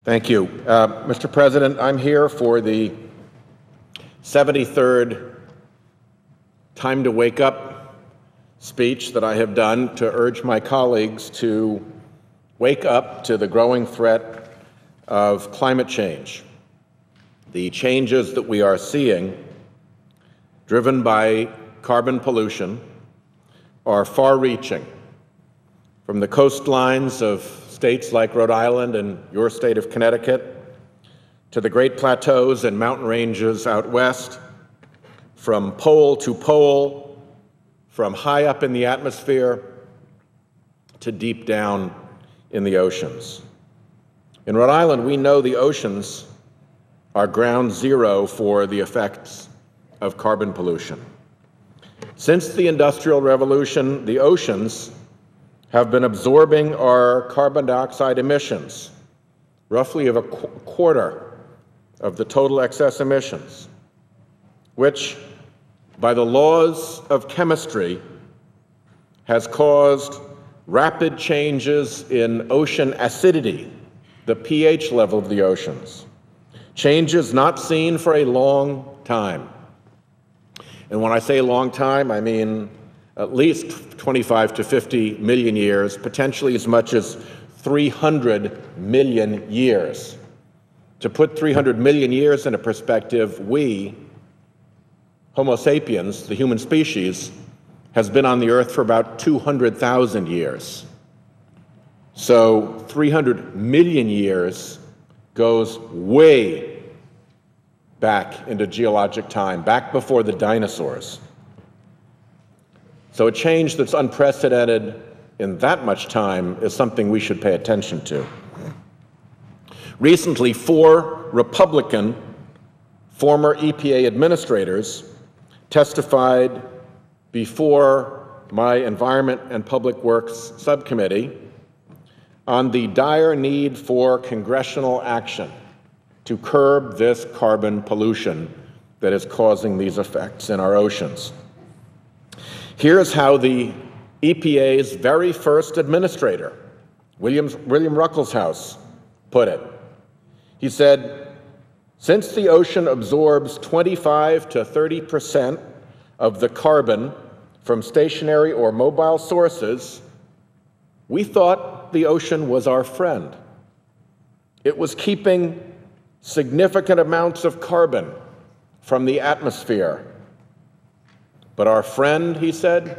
Thank you. Mr. President, I'm here for the 73rd Time to Wake Up speech that I have done to urge my colleagues to wake up to the growing threat of climate change. The changes that we are seeing, driven by carbon pollution, are far-reaching, from the coastlines of states like Rhode Island and your state of Connecticut, to the Great Plateaus and mountain ranges out west, from pole to pole, from high up in the atmosphere to deep down in the oceans. In Rhode Island, we know the oceans are ground zero for the effects of carbon pollution. Since the Industrial Revolution, the oceans have been absorbing our carbon dioxide emissions, roughly of a quarter of the total excess emissions, which, by the laws of chemistry, has caused rapid changes in ocean acidity, the pH level of the oceans, changes not seen for a long time. And when I say a long time, I mean at least 25 to 50 million years, potentially as much as 300 million years. To put 300 million years into perspective, we, Homo sapiens, the human species, has been on the Earth for about 200,000 years. So 300 million years goes way back into geologic time, back before the dinosaurs. So a change that's unprecedented in that much time is something we should pay attention to. Recently, 4 Republican former EPA administrators testified before my Environment and Public Works Subcommittee on the dire need for congressional action to curb this carbon pollution that is causing these effects in our oceans. Here's how the EPA's very first administrator, William Ruckelshaus, put it. He said, "Since the ocean absorbs 25 to 30% of the carbon from stationary or mobile sources, we thought the ocean was our friend. It was keeping significant amounts of carbon from the atmosphere. But our friend," he said,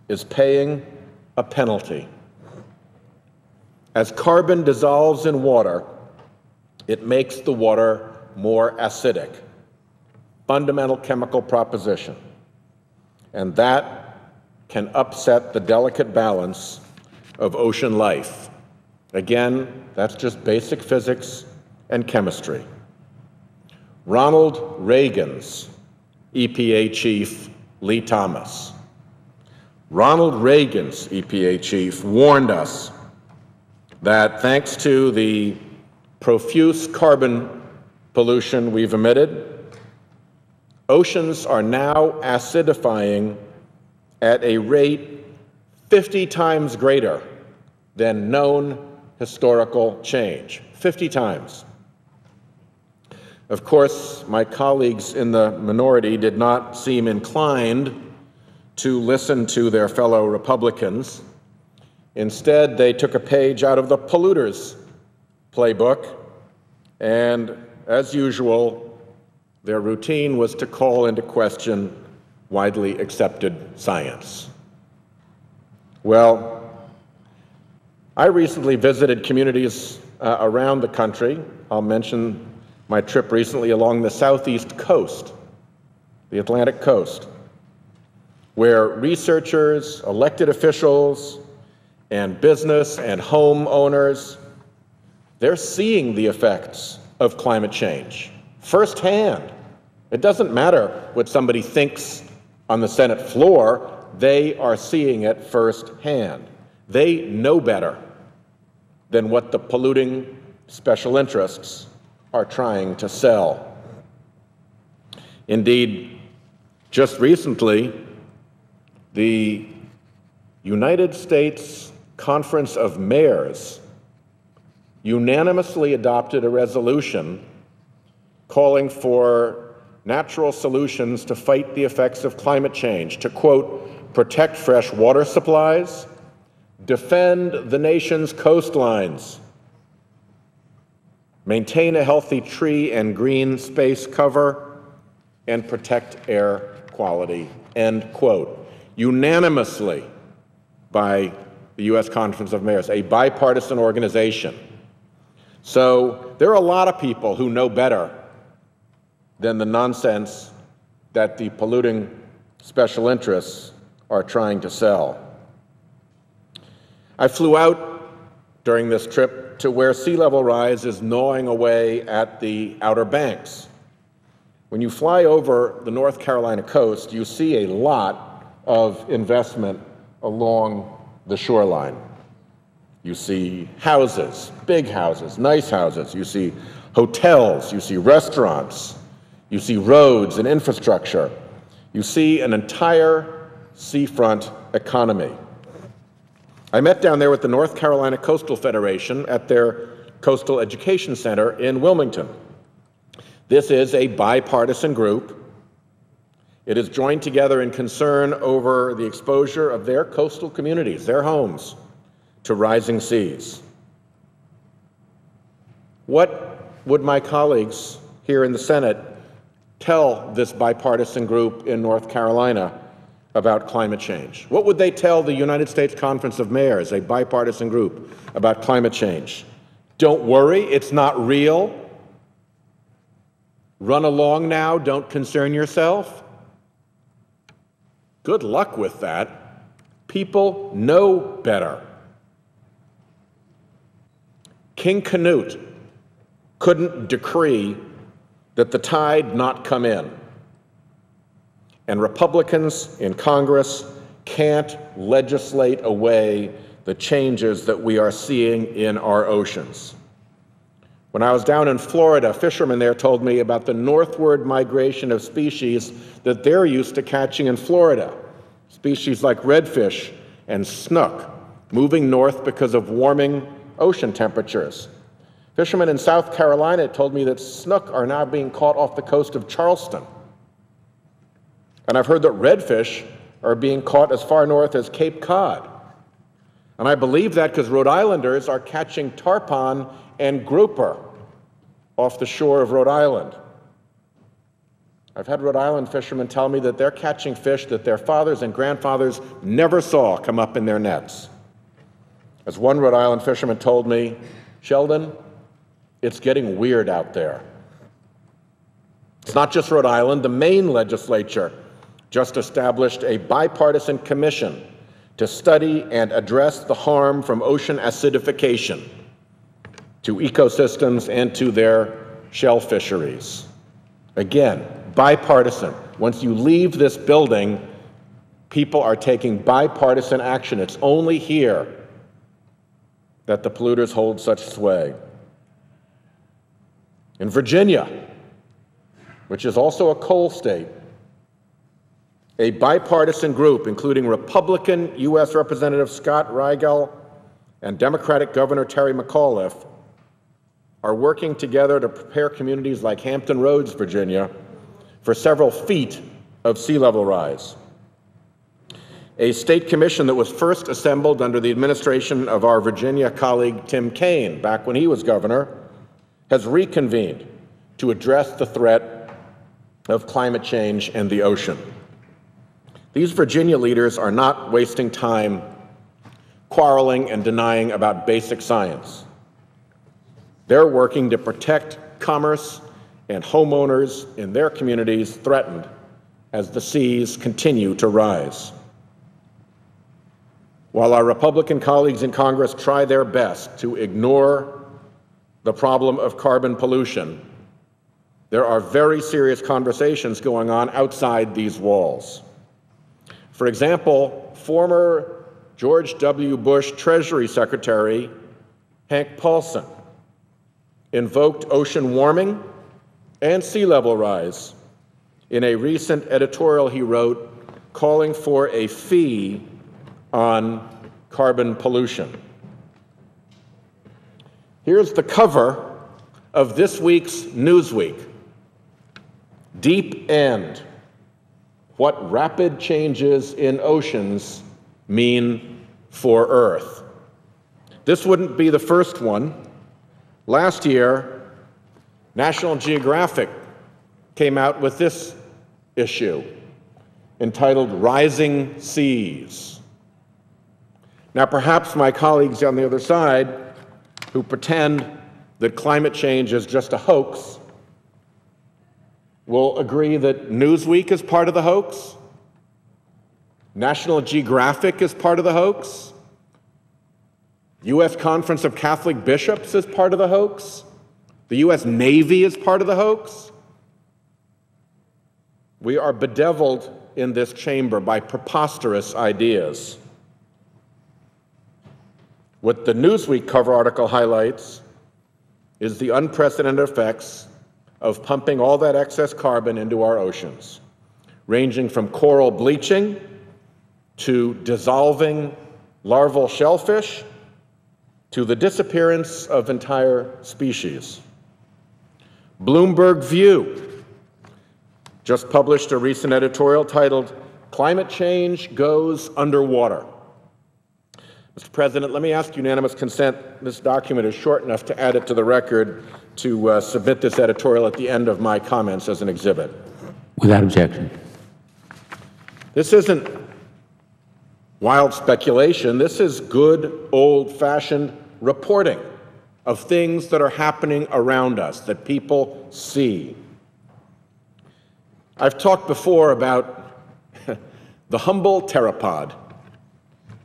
"is paying a penalty. As carbon dissolves in water, it makes the water more acidic. Fundamental chemical proposition. And that can upset the delicate balance of ocean life." Again, that's just basic physics and chemistry. Ronald Reagan's EPA chief, Lee Thomas. Ronald Reagan's EPA chief warned us that thanks to the profuse carbon pollution we've emitted, oceans are now acidifying at a rate 50 times greater than known historical change. 50 times. Of course, my colleagues in the minority did not seem inclined to listen to their fellow Republicans. Instead, they took a page out of the polluters' playbook, and as usual, their routine was to call into question widely accepted science. Well, I recently visited communities around the country. I'll mention my trip recently along the southeast coast, the Atlantic coast, where researchers, elected officials, and business and homeowners, they're seeing the effects of climate change firsthand. It doesn't matter what somebody thinks on the Senate floor, they are seeing it firsthand. They know better than what the polluting special interests are trying to sell. Indeed, just recently, the United States Conference of Mayors unanimously adopted a resolution calling for natural solutions to fight the effects of climate change, to, quote, protect fresh water supplies, defend the nation's coastlines, maintain a healthy tree and green space cover, and protect air quality, end quote. Unanimously by the U.S. Conference of Mayors, a bipartisan organization. So there are a lot of people who know better than the nonsense that the polluting special interests are trying to sell. I flew out during this trip to where sea level rise is gnawing away at the Outer Banks. When you fly over the North Carolina coast, you see a lot of investment along the shoreline. You see houses, big houses, nice houses. You see hotels, you see restaurants, you see roads and infrastructure. You see an entire seafront economy. I met down there with the North Carolina Coastal Federation at their Coastal Education Center in Wilmington. This is a bipartisan group. It is joined together in concern over the exposure of their coastal communities, their homes, to rising seas. What would my colleagues here in the Senate tell this bipartisan group in North Carolina about climate change? What would they tell the United States Conference of Mayors, a bipartisan group, about climate change? Don't worry, it's not real. Run along now, don't concern yourself. Good luck with that. People know better. King Canute couldn't decree that the tide not come in. And Republicans in Congress can't legislate away the changes that we are seeing in our oceans. When I was down in Florida, fishermen there told me about the northward migration of species that they're used to catching in Florida. Species like redfish and snook moving north because of warming ocean temperatures. Fishermen in South Carolina told me that snook are now being caught off the coast of Charleston. And I've heard that redfish are being caught as far north as Cape Cod. And I believe that because Rhode Islanders are catching tarpon and grouper off the shore of Rhode Island. I've had Rhode Island fishermen tell me that they're catching fish that their fathers and grandfathers never saw come up in their nets. As one Rhode Island fisherman told me, Sheldon, it's getting weird out there. It's not just Rhode Island. The Maine legislature just established a bipartisan commission to study and address the harm from ocean acidification to ecosystems and to their shell fisheries. Again, bipartisan. Once you leave this building, people are taking bipartisan action. It's only here that the polluters hold such sway. In Virginia, which is also a coal state, a bipartisan group, including Republican U.S. Representative Scott Rigel and Democratic Governor Terry McAuliffe, are working together to prepare communities like Hampton Roads, Virginia, for several feet of sea level rise. A state commission that was first assembled under the administration of our Virginia colleague Tim Kaine, back when he was governor, has reconvened to address the threat of climate change and the ocean. These Virginia leaders are not wasting time quarreling and denying about basic science. They're working to protect commerce and homeowners in their communities threatened as the seas continue to rise. While our Republican colleagues in Congress try their best to ignore the problem of carbon pollution, there are very serious conversations going on outside these walls. For example, former George W. Bush Treasury Secretary Hank Paulson invoked ocean warming and sea level rise in a recent editorial he wrote calling for a fee on carbon pollution. Here's the cover of this week's Newsweek. Deep End: What Rapid Changes in Oceans Mean for Earth. This wouldn't be the first one. Last year, National Geographic came out with this issue entitled Rising Seas. Now, perhaps my colleagues on the other side who pretend that climate change is just a hoax will agree that Newsweek is part of the hoax, National Geographic is part of the hoax, U.S. Conference of Catholic Bishops is part of the hoax, the U.S. Navy is part of the hoax. We are bedeviled in this chamber by preposterous ideas. What the Newsweek cover article highlights is the unprecedented effects of pumping all that excess carbon into our oceans, ranging from coral bleaching to dissolving larval shellfish to the disappearance of entire species. Bloomberg View just published a recent editorial titled, "Climate Change Goes Underwater." Mr. President, let me ask unanimous consent. This document is short enough to add it to the record to submit this editorial at the end of my comments as an exhibit. Without objection. This isn't wild speculation. This is good, old-fashioned reporting of things that are happening around us that people see. I've talked before about the humble pteropod.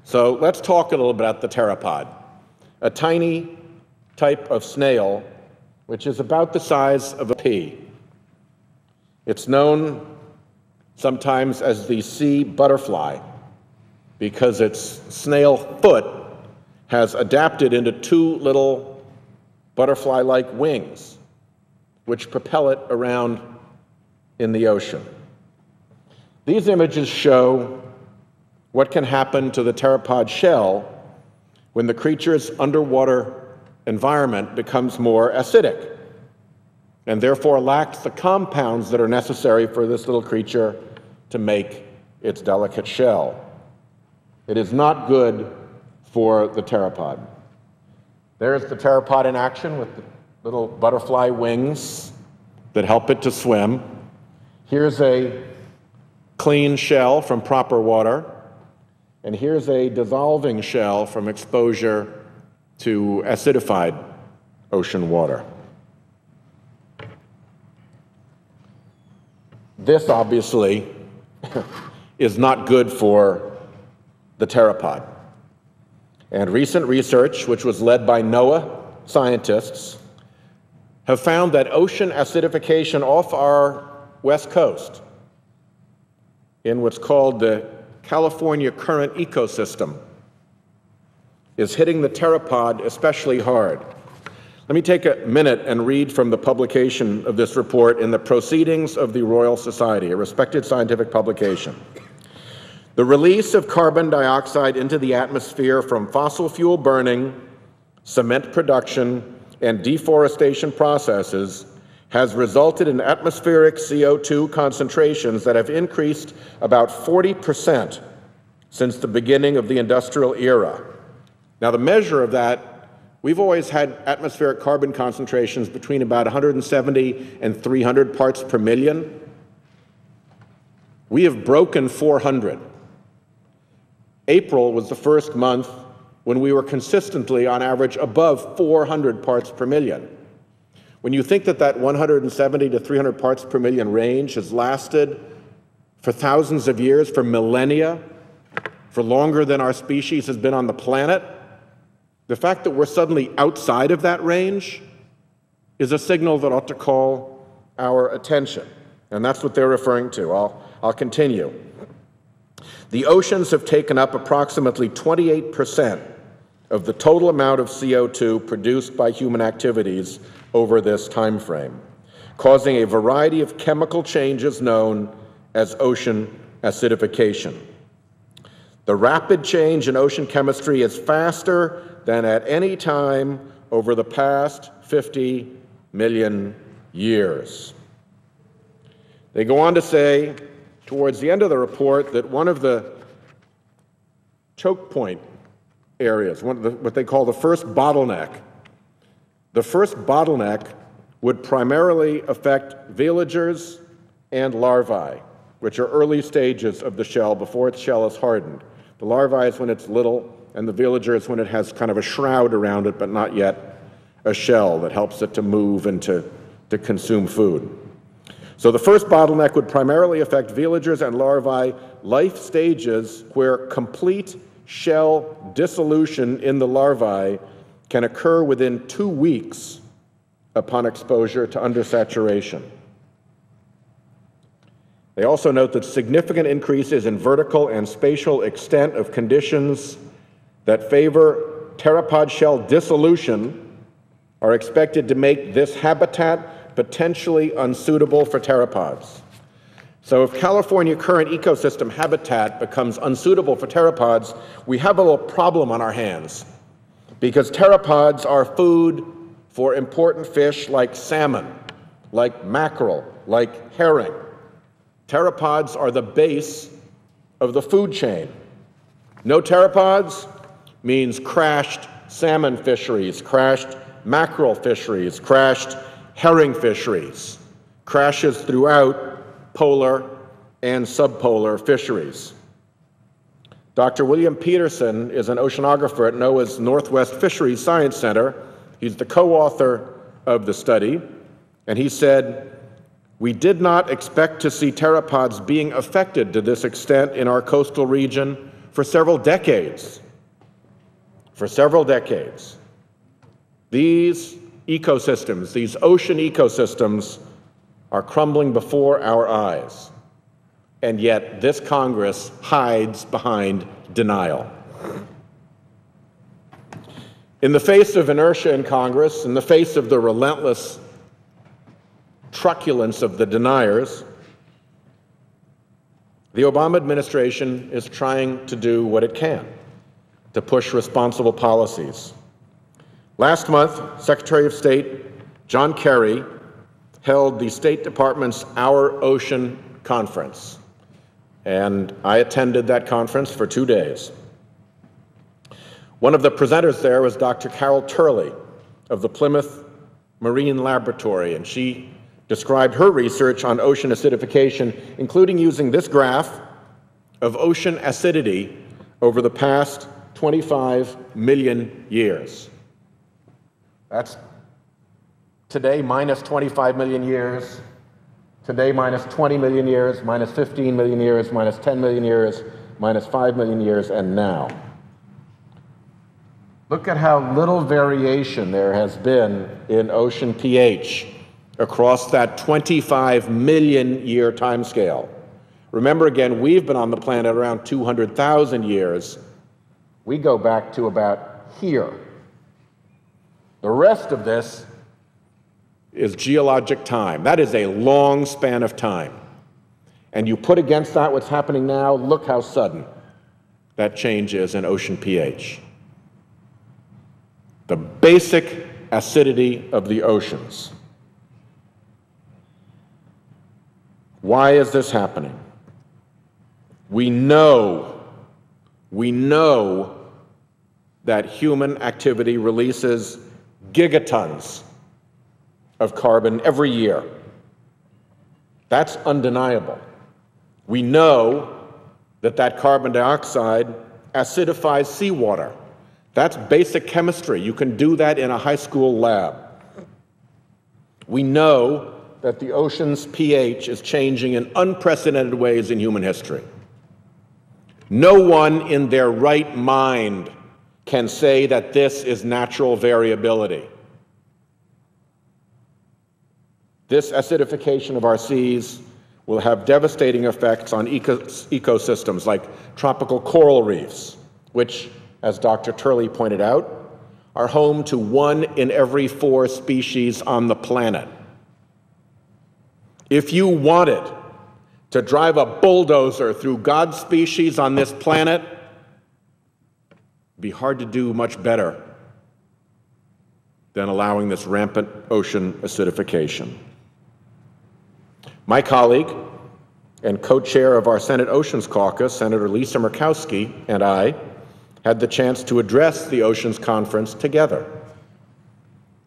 So let's talk a little bit about the pteropod, a tiny type of snail which is about the size of a pea. It's known sometimes as the sea butterfly because its snail foot has adapted into two little butterfly-like wings which propel it around in the ocean. These images show what can happen to the pteropod shell when the creature's underwater environment becomes more acidic and therefore lacks the compounds that are necessary for this little creature to make its delicate shell. It is not good for the pteropod. There's the pteropod in action with the little butterfly wings that help it to swim. Here's a clean shell from proper water. And here's a dissolving shell from exposure to acidified ocean water. This, obviously, is not good for the pteropod. And recent research, which was led by NOAA scientists, have found that ocean acidification off our west coast, in what's called the California current ecosystem, is hitting the pteropod especially hard. Let me take a minute and read from the publication of this report in the Proceedings of the Royal Society, a respected scientific publication. The release of carbon dioxide into the atmosphere from fossil fuel burning, cement production, and deforestation processes has resulted in atmospheric CO2 concentrations that have increased about 40% since the beginning of the industrial era. Now, the measure of that, we've always had atmospheric carbon concentrations between about 170 and 300 parts per million. We have broken 400. April was the first month when we were consistently, on average, above 400 parts per million. When you think that that 170 to 300 parts per million range has lasted for thousands of years, for millennia, for longer than our species has been on the planet, the fact that we're suddenly outside of that range is a signal that ought to call our attention. And that's what they're referring to. I'll continue. The oceans have taken up approximately 28% of the total amount of CO2 produced by human activities over this time frame, causing a variety of chemical changes known as ocean acidification. The rapid change in ocean chemistry is faster than at any time over the past 50 million years. They go on to say, towards the end of the report, that one of the choke point areas, what they call the first bottleneck would primarily affect veligers and larvae, which are early stages of the shell before its shell is hardened. The larvae is when it's little, and the villager is when it has kind of a shroud around it, but not yet a shell that helps it to move and to consume food. So the first bottleneck would primarily affect veligers and larvae, life stages where complete shell dissolution in the larvae can occur within 2 weeks upon exposure to undersaturation. They also note that significant increases in vertical and spatial extent of conditions that favor pteropod shell dissolution are expected to make this habitat potentially unsuitable for pteropods. So if California current ecosystem habitat becomes unsuitable for pteropods, we have a little problem on our hands, because pteropods are food for important fish like salmon, like mackerel, like herring. Pteropods are the base of the food chain. No pteropods means crashed salmon fisheries, crashed mackerel fisheries, crashed herring fisheries, crashes throughout polar and subpolar fisheries. Dr. William Peterson is an oceanographer at NOAA's Northwest Fisheries Science Center. He's the co-author of the study, and he said, "We did not expect to see pteropods being affected to this extent in our coastal region for several decades. For several decades. These ecosystems, these ocean ecosystems, are crumbling before our eyes. And yet this Congress hides behind denial." In the face of inertia in Congress, in the face of the relentless truculence of the deniers, the Obama administration is trying to do what it can to push responsible policies. Last month, Secretary of State John Kerry held the State Department's Our Ocean Conference, and I attended that conference for 2 days. One of the presenters there was Dr. Carol Turley of the Plymouth Marine Laboratory, and she described her research on ocean acidification, including using this graph of ocean acidity over the past 25 million years. That's today minus 25 million years, today minus 20 million years, minus 15 million years, minus 10 million years, minus 5 million years, and now. Look at how little variation there has been in ocean pH across that 25 million year timescale. Remember again, we've been on the planet around 200,000 years. We go back to about here. The rest of this is geologic time. That is a long span of time. And you put against that what's happening now, look how sudden that change is in ocean pH. The basic acidity of the oceans. Why is this happening? We know that human activity releases gigatons of carbon every year. That's undeniable. We know that carbon dioxide acidifies seawater. That's basic chemistry. You can do that in a high school lab. We know that the ocean's pH is changing in unprecedented ways in human history. No one in their right mind can say that this is natural variability. This acidification of our seas will have devastating effects on ecosystems like tropical coral reefs, which, as Dr. Turley pointed out, are home to 1 in every 4 species on the planet. If you wanted to drive a bulldozer through God's species on this planet, it'd be hard to do much better than allowing this rampant ocean acidification. My colleague and co-chair of our Senate Oceans Caucus, Senator Lisa Murkowski, and I had the chance to address the Oceans Conference together.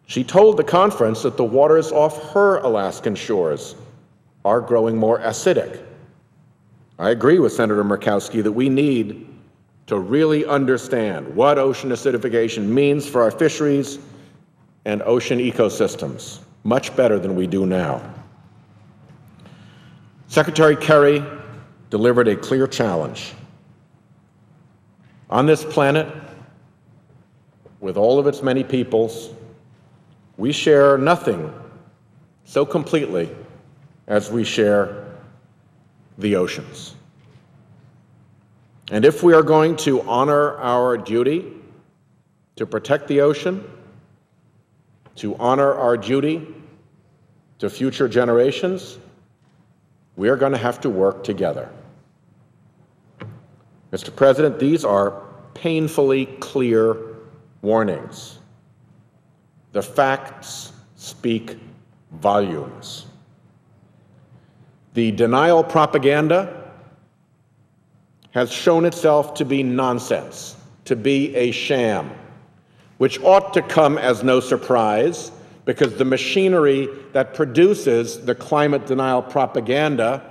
She told the conference that the waters off her Alaskan shores are growing more acidic. I agree with Senator Murkowski that we need to really understand what ocean acidification means for our fisheries and ocean ecosystems, much better than we do now. Secretary Kerry delivered a clear challenge. On this planet, with all of its many peoples, we share nothing so completely as we share the oceans. And if we are going to honor our duty to protect the ocean, to honor our duty to future generations, we are going to have to work together. Mr. President, these are painfully clear warnings. The facts speak volumes. The denial propaganda has shown itself to be nonsense, to be a sham, which ought to come as no surprise, because the machinery that produces the climate denial propaganda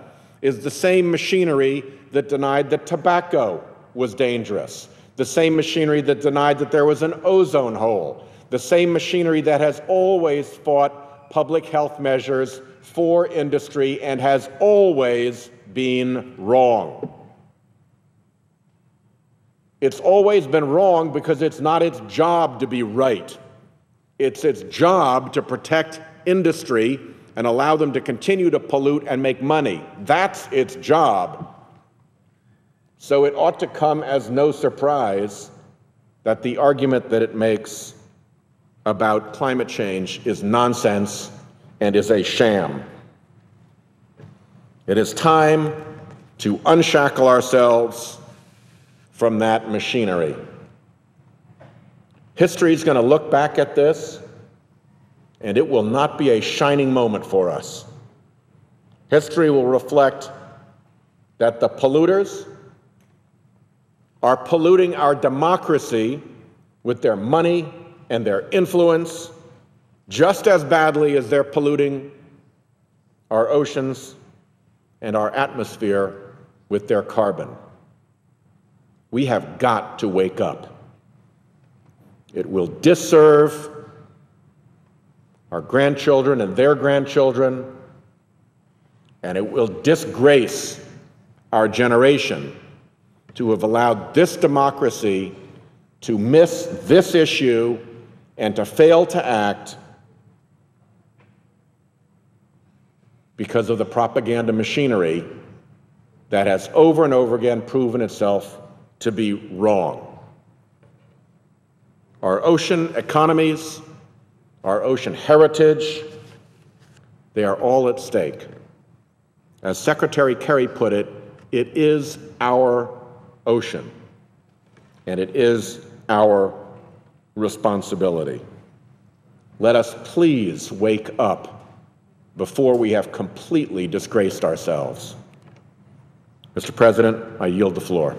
is the same machinery that denied that tobacco was dangerous, the same machinery that denied that there was an ozone hole, the same machinery that has always fought public health measures for industry and has always been wrong. It's always been wrong because it's not its job to be right. It's its job to protect industry and allow them to continue to pollute and make money. That's its job. So it ought to come as no surprise that the argument that it makes about climate change is nonsense and is a sham. It is time to unshackle ourselves from that machinery. History is going to look back at this, and it will not be a shining moment for us. History will reflect that the polluters are polluting our democracy with their money and their influence just as badly as they're polluting our oceans and our atmosphere with their carbon. We have got to wake up. It will disserve our grandchildren and their grandchildren, and it will disgrace our generation to have allowed this democracy to miss this issue and to fail to act because of the propaganda machinery that has over and over again proven itself to be wrong. Our ocean economies, our ocean heritage, they are all at stake. As Secretary Kerry put it, it is our ocean, and it is our responsibility. Let us please wake up before we have completely disgraced ourselves. Mr. President, I yield the floor.